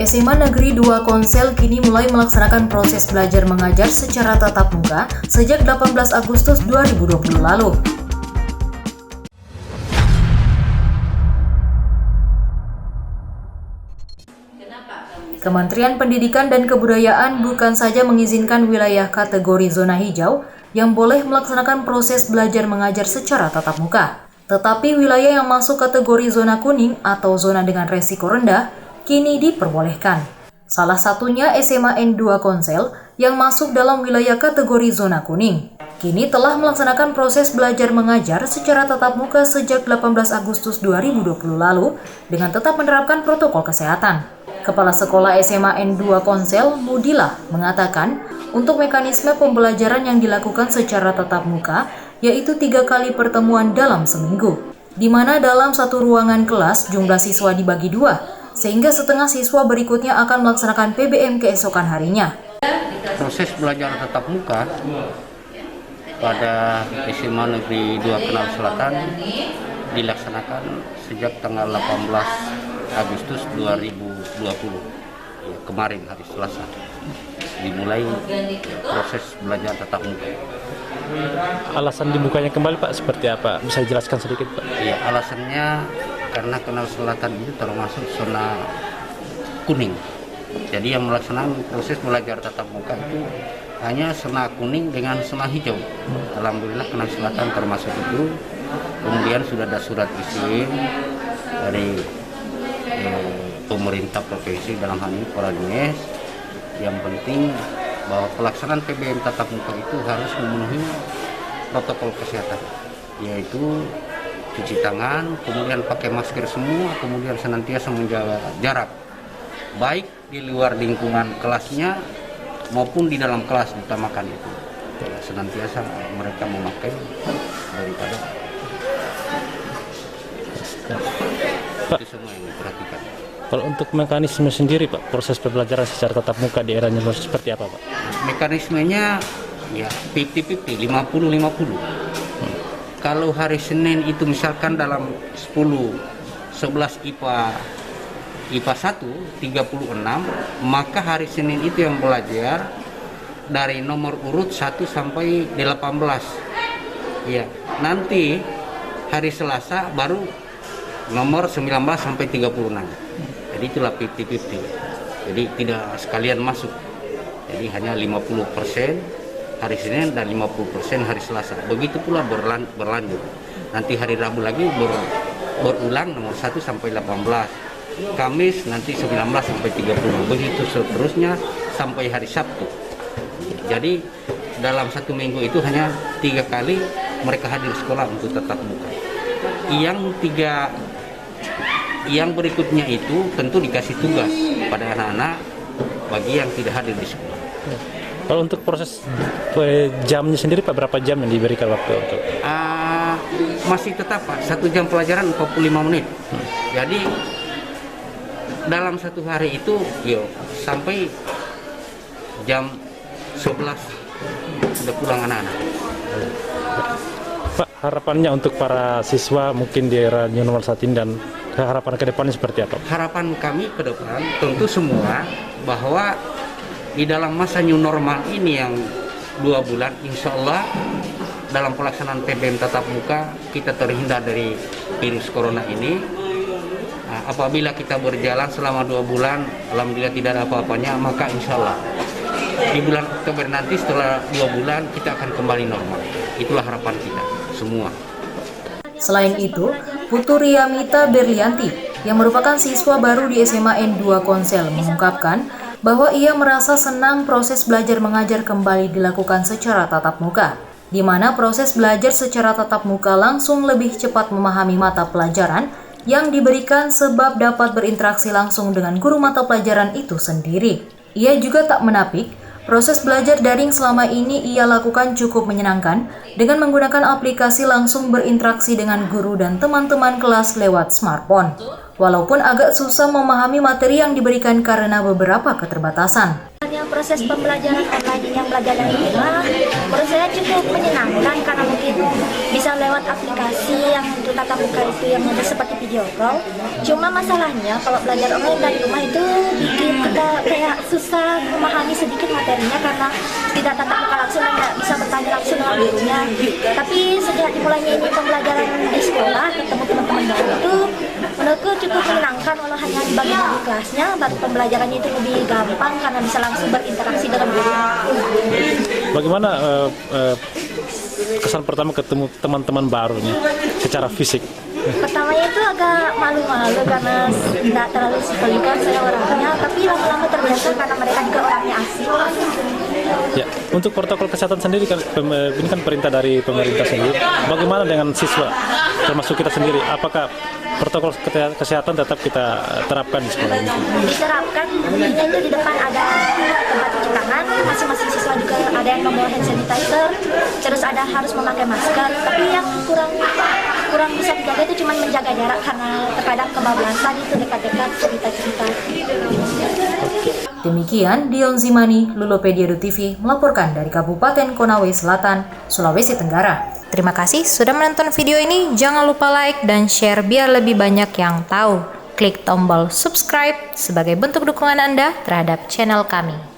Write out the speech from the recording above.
SMA Negeri 2 Konsel kini mulai melaksanakan proses belajar mengajar secara tatap muka sejak 18 Agustus 2020 lalu. Kementerian Pendidikan dan Kebudayaan bukan saja mengizinkan wilayah kategori zona hijau yang boleh melaksanakan proses belajar mengajar secara tatap muka, tetapi wilayah yang masuk kategori zona kuning atau zona dengan resiko rendah kini diperbolehkan. Salah satunya SMA N2 Konsel yang masuk dalam wilayah kategori zona kuning. Kini telah melaksanakan proses belajar mengajar secara tatap muka sejak 18 Agustus 2020 lalu dengan tetap menerapkan protokol kesehatan. Kepala Sekolah SMA N2 Konsel, Mudila, mengatakan untuk mekanisme pembelajaran yang dilakukan secara tatap muka yaitu 3 kali pertemuan dalam seminggu, di mana dalam satu ruangan kelas jumlah siswa dibagi 2, sehingga setengah siswa berikutnya akan melaksanakan PBM keesokan harinya. Proses belajar tatap muka pada SMA Negeri 2 Kenal Selatan dilaksanakan sejak tanggal 18 Agustus 2020, kemarin hari Selasa, dimulai proses belajar tatap muka. Alasan dibukanya kembali Pak seperti apa? Bisa dijelaskan sedikit Pak? Iya, alasannya karena Kenal Selatan itu termasuk zona kuning. Jadi yang melaksanakan proses belajar tatap muka itu hanya zona kuning dengan zona hijau. Alhamdulillah Kenal Selatan termasuk itu. Kemudian sudah ada surat izin dari pemerintah provinsi, dalam hal ini Kepala Dinas. Yang penting bahwa pelaksanaan PBM tatap muka itu harus memenuhi protokol kesehatan, yaitu cuci tangan, kemudian pakai masker semua, kemudian senantiasa menjaga jarak, baik di luar lingkungan kelasnya maupun di dalam kelas, utamakan itu. Senantiasa mereka memakai daripada Pak, itu semua yang diperhatikan. kalau untuk mekanisme sendiri Pak, proses pembelajaran secara tatap muka di era new normal seperti apa Pak? Mekanismenya ya 50-50, 50-50. Kalau hari Senin itu misalkan dalam 11 IPA 1 36, maka hari Senin itu yang belajar dari nomor urut 1 sampai 18. Ya, nanti hari Selasa baru nomor 19 sampai 36. Jadi itulah 50-50. Jadi tidak sekalian masuk. Jadi hanya 50% hari Senin dan 50% hari Selasa. Begitu pula berlanjut. Nanti hari Rabu lagi berulang nomor 1 sampai 18. Kamis nanti 19 sampai 30. Begitu seterusnya sampai hari Sabtu. Jadi dalam satu minggu itu hanya 3 kali mereka hadir sekolah untuk tatap muka. Yang berikutnya itu tentu dikasih tugas pada anak-anak bagi yang tidak hadir di sekolah. Kalau untuk proses jamnya sendiri Pak, berapa jam yang diberikan waktu untuk? Masih tetap Pak, 1 jam pelajaran 45 menit. Jadi dalam satu hari itu sampai jam 11 sudah pulang anak-anak. Pak, harapannya untuk para siswa mungkin di era new normal saat ini dan harapan ke depannya seperti apa? Harapan kami ke depan tentu semua bahwa di dalam masa new normal ini yang 2 bulan, insya Allah dalam pelaksanaan PBM tatap muka kita terhindar dari virus corona ini. Apabila kita berjalan selama 2 bulan, alhamdulillah tidak ada apa-apanya, maka insya Allah di bulan Oktober nanti setelah 2 bulan kita akan kembali normal. Itulah harapan kita semua. Selain itu, Putu Riamita Berlianti yang merupakan siswa baru di SMA N2 Konsel mengungkapkan bahwa ia merasa senang proses belajar mengajar kembali dilakukan secara tatap muka, di mana proses belajar secara tatap muka langsung lebih cepat memahami mata pelajaran yang diberikan sebab dapat berinteraksi langsung dengan guru mata pelajaran itu sendiri. Ia juga tak menapik, proses belajar daring selama ini ia lakukan cukup menyenangkan dengan menggunakan aplikasi langsung berinteraksi dengan guru dan teman-teman kelas lewat smartphone. Walaupun agak susah memahami materi yang diberikan karena beberapa keterbatasan. Yang proses pembelajaran online yang belajar dari rumah, prosesnya cukup menyenangkan karena mungkin bisa lewat aplikasi yang untuk tatap muka itu yang seperti video call. Cuma masalahnya kalau belajar online dari rumah itu bikin agak susah memahami sedikit materinya karena tidak tatap muka langsung dan tidak bisa bertanya langsung dengan gurunya. Tapi sejak dimulainya ini pembelajaran di sekolah, ketemu teman-teman baru itu menurutku cukup menyenangkan, walau hanya dibagi-bagi kelasnya, tapi pembelajarannya itu lebih gampang karena bisa langsung berinteraksi dengan guru. Bagaimana kesan pertama ketemu teman-teman barunya secara fisik? Pertamanya itu agak malu-malu karena tidak terlalu sepelikan saya orangnya, tapi lama-lama terbiasa karena mereka juga orangnya asing. Ya, untuk protokol kesehatan sendiri kan ini kan perintah dari pemerintah sendiri. Bagaimana dengan siswa, termasuk kita sendiri? Apakah protokol kesehatan tetap kita terapkan di sekolah ini? Diterapkan, intinya itu di depan ada tempat cuci tangan, masing-masing siswa juga ada yang membawa hand sanitizer, terus ada harus memakai masker. Tapi yang kurang bisa dijaga itu cuma menjaga jarak karena terkadang kebablasan itu dekat-dekat cerita-cerita. Demikian Dion Zimani, Lulopedia TV melaporkan dari Kabupaten Konawe Selatan, Sulawesi Tenggara. Terima kasih sudah menonton video ini. Jangan lupa like dan share biar lebih banyak yang tahu. Klik tombol subscribe sebagai bentuk dukungan Anda terhadap channel kami.